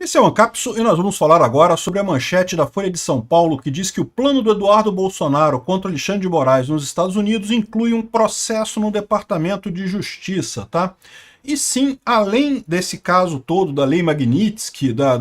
Esse é o Ancapso e nós vamos falar agora sobre a manchete da Folha de São Paulo que diz que o plano do Eduardo Bolsonaro contra Alexandre de Moraes nos Estados Unidos inclui um processo no Departamento de Justiça, tá? E sim, além desse caso todo da Lei Magnitsky, da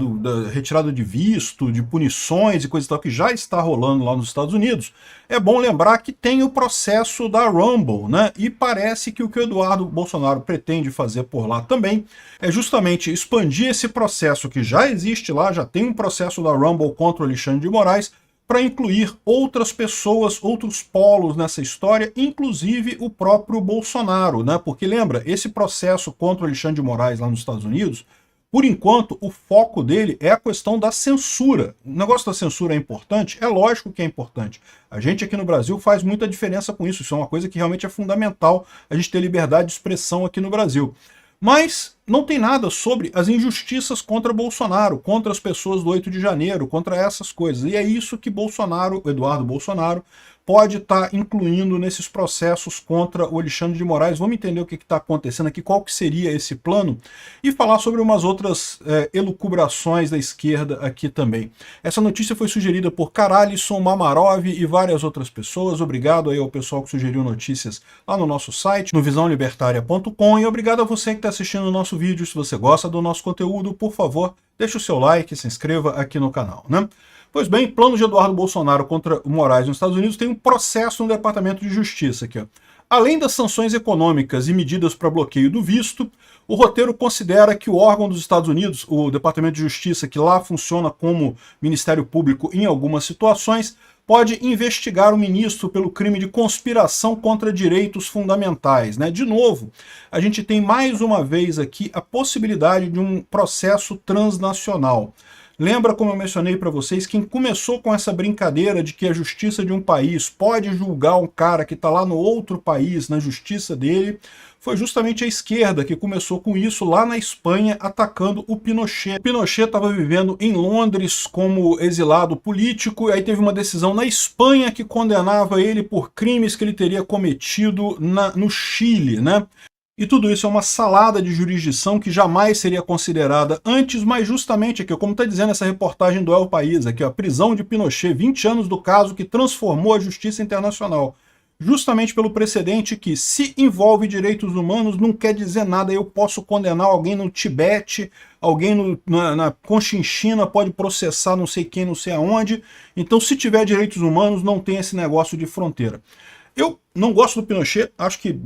retirada de visto, de punições e coisa e tal que já está rolando lá nos Estados Unidos, é bom lembrar que tem o processo da Rumble, né? E parece que o que o Eduardo Bolsonaro pretende fazer por lá também é justamente expandir esse processo que já existe lá, já tem um processo da Rumble contra o Alexandre de Moraes, para incluir outras pessoas, outros polos nessa história, inclusive o próprio Bolsonaro, né? Porque lembra, esse processo contra o Alexandre de Moraes lá nos Estados Unidos, por enquanto, o foco dele é a questão da censura. O negócio da censura é importante? É lógico que é importante. A gente aqui no Brasil faz muita diferença com isso. Isso é uma coisa que realmente é fundamental, a gente ter liberdade de expressão aqui no Brasil. Mas não tem nada sobre as injustiças contra Bolsonaro, contra as pessoas do 8 de janeiro, contra essas coisas. E é isso que Bolsonaro, Eduardo Bolsonaro, pode estar incluindo nesses processos contra o Alexandre de Moraes. Vamos entender o que está acontecendo aqui, qual que seria esse plano, e falar sobre umas outras elucubrações da esquerda aqui também. Essa notícia foi sugerida por Karalisson, Mamarov e várias outras pessoas. Obrigado aí ao pessoal que sugeriu notícias lá no nosso site, no visãolibertaria.com, e obrigado a você que está assistindo o nosso vídeo. Se você gosta do nosso conteúdo, por favor, deixe o seu like e se inscreva aqui no canal, né? Pois bem, plano de Eduardo Bolsonaro contra o Moraes nos Estados Unidos tem um processo no Departamento de Justiça aqui, ó. Além das sanções econômicas e medidas para bloqueio do visto, o roteiro considera que o órgão dos Estados Unidos, o Departamento de Justiça, que lá funciona como Ministério Público em algumas situações, pode investigar o ministro pelo crime de conspiração contra direitos fundamentais, né? De novo, a gente tem mais uma vez aqui a possibilidade de um processo transnacional. Lembra, como eu mencionei para vocês, quem começou com essa brincadeira de que a justiça de um país pode julgar um cara que está lá no outro país, na justiça dele, foi justamente a esquerda que começou com isso lá na Espanha, atacando o Pinochet. O Pinochet estava vivendo em Londres como exilado político, e aí teve uma decisão na Espanha que condenava ele por crimes que ele teria cometido no Chile, né? E tudo isso é uma salada de jurisdição que jamais seria considerada antes, mas justamente aqui, como está dizendo essa reportagem do El País, aqui, a prisão de Pinochet, 20 anos do caso que transformou a justiça internacional. Justamente pelo precedente que, se envolve direitos humanos, não quer dizer nada. Eu posso condenar alguém no Tibete, alguém na Conchinchina pode processar não sei quem, não sei aonde. Então, se tiver direitos humanos, não tem esse negócio de fronteira. Eu não gosto do Pinochet, acho que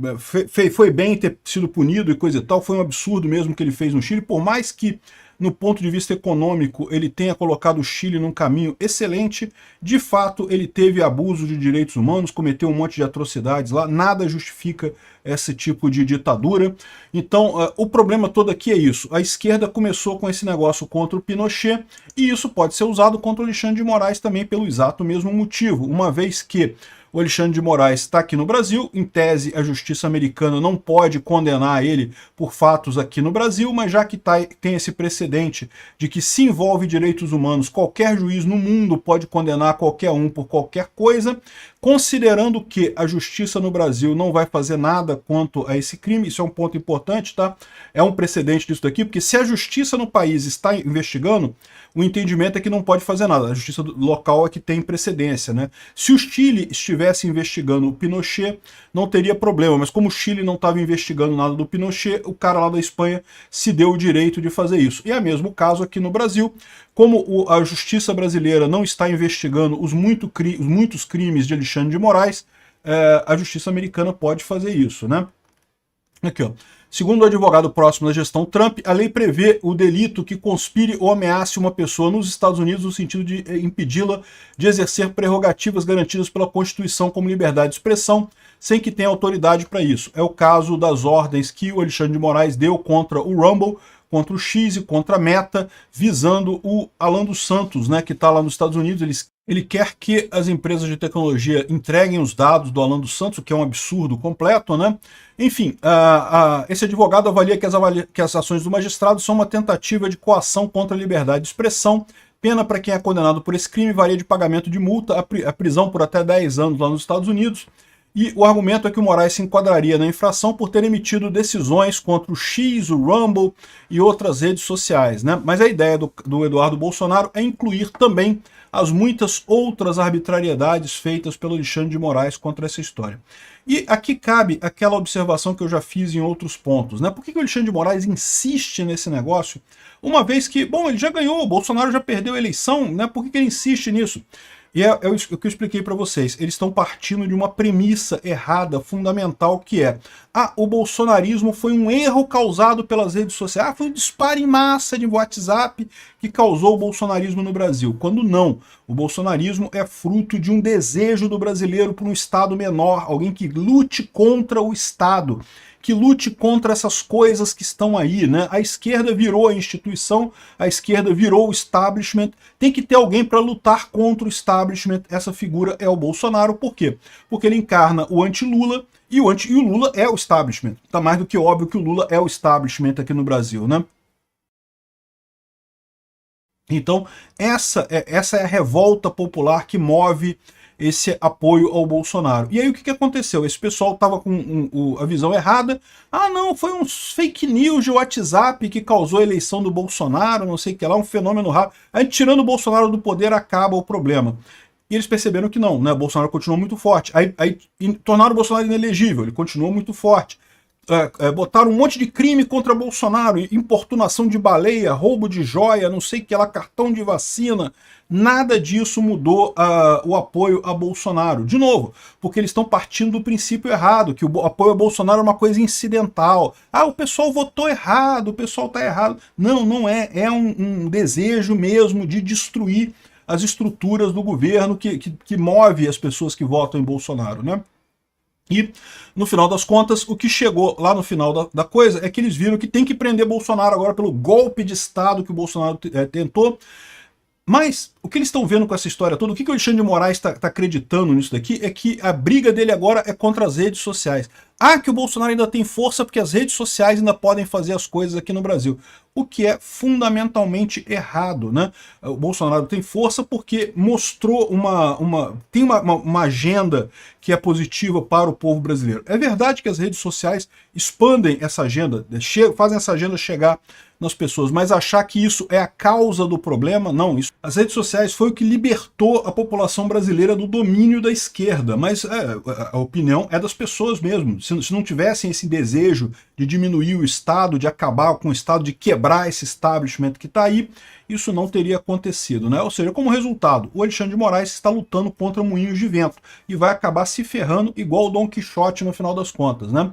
foi bem ter sido punido e coisa e tal, foi um absurdo mesmo que ele fez no Chile, por mais que, no ponto de vista econômico, ele tenha colocado o Chile num caminho excelente, de fato ele teve abuso de direitos humanos, cometeu um monte de atrocidades lá, nada justifica esse tipo de ditadura. Então, o problema todo aqui é isso, a esquerda começou com esse negócio contra o Pinochet, e isso pode ser usado contra o Alexandre de Moraes também pelo exato mesmo motivo, uma vez que o Alexandre de Moraes está aqui no Brasil, em tese a justiça americana não pode condenar ele por fatos aqui no Brasil, mas já que tem esse precedente de que se envolve direitos humanos, qualquer juiz no mundo pode condenar qualquer um por qualquer coisa, considerando que a justiça no Brasil não vai fazer nada quanto a esse crime, isso é um ponto importante, tá? É um precedente disso daqui, porque se a justiça no país está investigando, o entendimento é que não pode fazer nada, a justiça local é que tem precedência, né? Se o Chile estivesse investigando o Pinochet, não teria problema, mas como o Chile não estava investigando nada do Pinochet, o cara lá da Espanha se deu o direito de fazer isso. E é mesmo caso aqui no Brasil, como a justiça brasileira não está investigando os muitos crimes de Alexandre de Moraes, a justiça americana pode fazer isso, né? Aqui, ó. Segundo o advogado próximo da gestão Trump, a lei prevê o delito que conspire ou ameace uma pessoa nos Estados Unidos no sentido de impedi-la de exercer prerrogativas garantidas pela Constituição como liberdade de expressão, sem que tenha autoridade para isso. É o caso das ordens que o Alexandre de Moraes deu contra o Rumble, contra o X e contra a Meta, visando o Alan dos Santos, né, que está lá nos Estados Unidos. Ele quer que as empresas de tecnologia entreguem os dados do Alan dos Santos, o que é um absurdo completo, né? Enfim, esse advogado avalia que as ações do magistrado são uma tentativa de coação contra a liberdade de expressão. Pena para quem é condenado por esse crime varia de pagamento de multa a prisão por até 10 anos lá nos Estados Unidos. E o argumento é que o Moraes se enquadraria na infração por ter emitido decisões contra o X, o Rumble e outras redes sociais, né? Mas a ideia do Eduardo Bolsonaro é incluir também as muitas outras arbitrariedades feitas pelo Alexandre de Moraes contra essa história. E aqui cabe aquela observação que eu já fiz em outros pontos, né? Por que o Alexandre de Moraes insiste nesse negócio? Uma vez que, bom, ele já ganhou, o Bolsonaro já perdeu a eleição, né? Por que ele insiste nisso? E é o que eu expliquei para vocês. Eles estão partindo de uma premissa errada, fundamental, que é: o bolsonarismo foi um erro causado pelas redes sociais. Foi um disparo em massa de WhatsApp que causou o bolsonarismo no Brasil. Quando não. O bolsonarismo é fruto de um desejo do brasileiro por um Estado menor, alguém que lute contra o Estado, que lute contra essas coisas que estão aí, né? A esquerda virou a instituição, a esquerda virou o establishment, tem que ter alguém para lutar contra o establishment. Essa figura é o Bolsonaro. Por quê? Porque ele encarna o anti-Lula, e o Lula é o establishment. Tá mais do que óbvio que o Lula é o establishment aqui no Brasil, né? Então, essa é a revolta popular que move esse apoio ao Bolsonaro. E aí o que aconteceu? Esse pessoal estava com a visão errada. Não, foi uns fake news de WhatsApp que causou a eleição do Bolsonaro, não sei o que lá, um fenômeno raro. Aí tirando o Bolsonaro do poder acaba o problema. E eles perceberam que não, né? O Bolsonaro continuou muito forte. Aí tornaram o Bolsonaro inelegível, ele continuou muito forte. Botaram um monte de crime contra Bolsonaro, importunação de baleia, roubo de joia, não sei o que lá, cartão de vacina. Nada disso mudou o apoio a Bolsonaro. De novo, porque eles estão partindo do princípio errado, que o apoio a Bolsonaro é uma coisa incidental. O pessoal votou errado, o pessoal está errado. Não, não é. É um desejo mesmo de destruir as estruturas do governo que move as pessoas que votam em Bolsonaro, né? E, no final das contas, o que chegou lá no final da coisa é que eles viram que tem que prender Bolsonaro agora pelo golpe de Estado que o Bolsonaro tentou. Mas o que eles estão vendo com essa história toda, o que o Alexandre de Moraes está acreditando nisso daqui, é que a briga dele agora é contra as redes sociais. Que o Bolsonaro ainda tem força porque as redes sociais ainda podem fazer as coisas aqui no Brasil. O que é fundamentalmente errado, né? O Bolsonaro tem força porque mostrou tem uma agenda que é positiva para o povo brasileiro. É verdade que as redes sociais expandem essa agenda, fazem essa agenda chegar nas pessoas, mas achar que isso é a causa do problema, não. As redes sociais foi o que libertou a população brasileira do domínio da esquerda, mas a opinião é das pessoas mesmo. Se não tivessem esse desejo de diminuir o Estado, de acabar com o Estado, de quebrar esse establishment que está aí, isso não teria acontecido, né? Ou seja, como resultado, o Alexandre de Moraes está lutando contra moinhos de vento e vai acabar se ferrando igual o Dom Quixote no final das contas, né?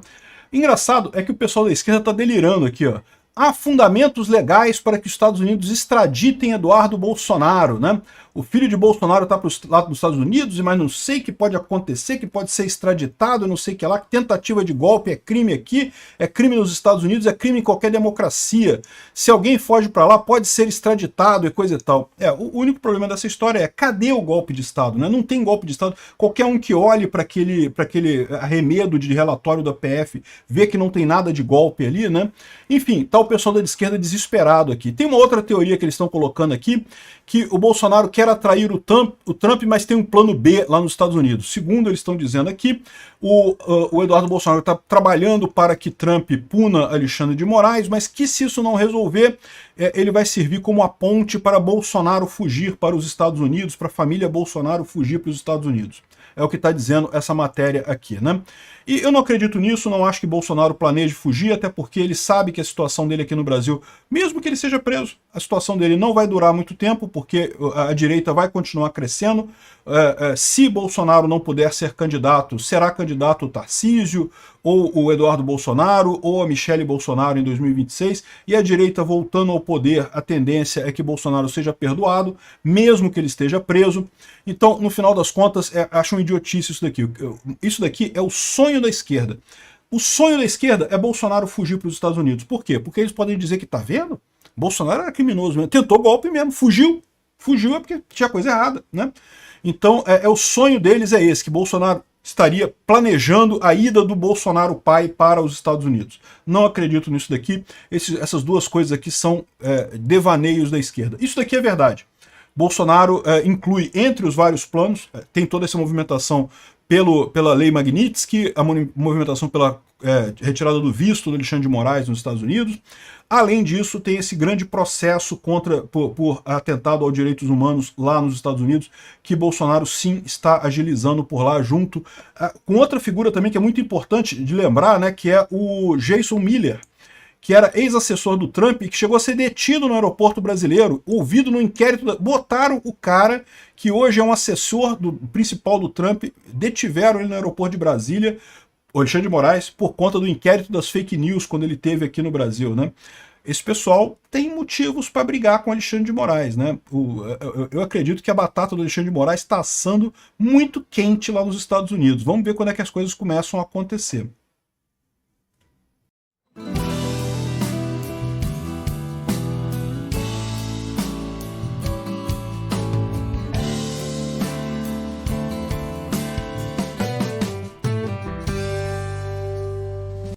Engraçado é que o pessoal da esquerda está delirando aqui, ó. Há fundamentos legais para que os Estados Unidos extraditem Eduardo Bolsonaro, né? O filho de Bolsonaro está lá nos Estados Unidos, mas não sei o que pode acontecer, que pode ser extraditado, não sei o que lá, que tentativa de golpe é crime aqui, é crime nos Estados Unidos, é crime em qualquer democracia. Se alguém foge para lá, pode ser extraditado e coisa e tal. O único problema dessa história é, cadê o golpe de Estado, né? Não tem golpe de Estado. Qualquer um que olhe para aquele arremedo de relatório da PF, vê que não tem nada de golpe ali, né? Enfim, tá o pessoal da esquerda desesperado aqui. Tem uma outra teoria que eles estão colocando aqui, que o Bolsonaro quer atrair o Trump, mas tem um plano B lá nos Estados Unidos. Segundo eles estão dizendo aqui, o Eduardo Bolsonaro está trabalhando para que Trump puna Alexandre de Moraes, mas que se isso não resolver, ele vai servir como a ponte para Bolsonaro fugir para os Estados Unidos, para a família Bolsonaro fugir para os Estados Unidos. É o que está dizendo essa matéria aqui, né? E eu não acredito nisso, não acho que Bolsonaro planeje fugir, até porque ele sabe que a situação dele aqui no Brasil, mesmo que ele seja preso, a situação dele não vai durar muito tempo, porque a direita vai continuar crescendo. Se Bolsonaro não puder ser candidato, será candidato o Tarcísio, ou o Eduardo Bolsonaro, ou a Michele Bolsonaro em 2026, e a direita voltando ao poder, a tendência é que Bolsonaro seja perdoado, mesmo que ele esteja preso. Então, no final das contas, acho uma idiotice isso daqui. Isso daqui é o sonho da esquerda. O sonho da esquerda é Bolsonaro fugir para os Estados Unidos. Por quê? Porque eles podem dizer que, tá vendo? Bolsonaro era criminoso mesmo, tentou golpe mesmo, fugiu. Fugiu é porque tinha coisa errada, né? Então, o sonho deles é esse, que Bolsonaro estaria planejando a ida do Bolsonaro pai para os Estados Unidos. Não acredito nisso daqui. Essas duas coisas aqui são devaneios da esquerda. Isso daqui é verdade. Bolsonaro inclui entre os vários planos, tem toda essa movimentação pela Lei Magnitsky, a movimentação pela retirada do visto do Alexandre de Moraes nos Estados Unidos. Além disso, tem esse grande processo por atentado aos direitos humanos lá nos Estados Unidos, que Bolsonaro sim está agilizando por lá, junto com outra figura também que é muito importante de lembrar, né, que é o Jason Miller, que era ex-assessor do Trump e que chegou a ser detido no aeroporto brasileiro, ouvido no inquérito. Botaram o cara, que hoje é um assessor principal do Trump, detiveram ele no aeroporto de Brasília, o Alexandre de Moraes, por conta do inquérito das fake news quando ele esteve aqui no Brasil, né? Esse pessoal tem motivos para brigar com o Alexandre de Moraes, né? Eu acredito que a batata do Alexandre de Moraes está assando muito quente lá nos Estados Unidos. Vamos ver quando é que as coisas começam a acontecer.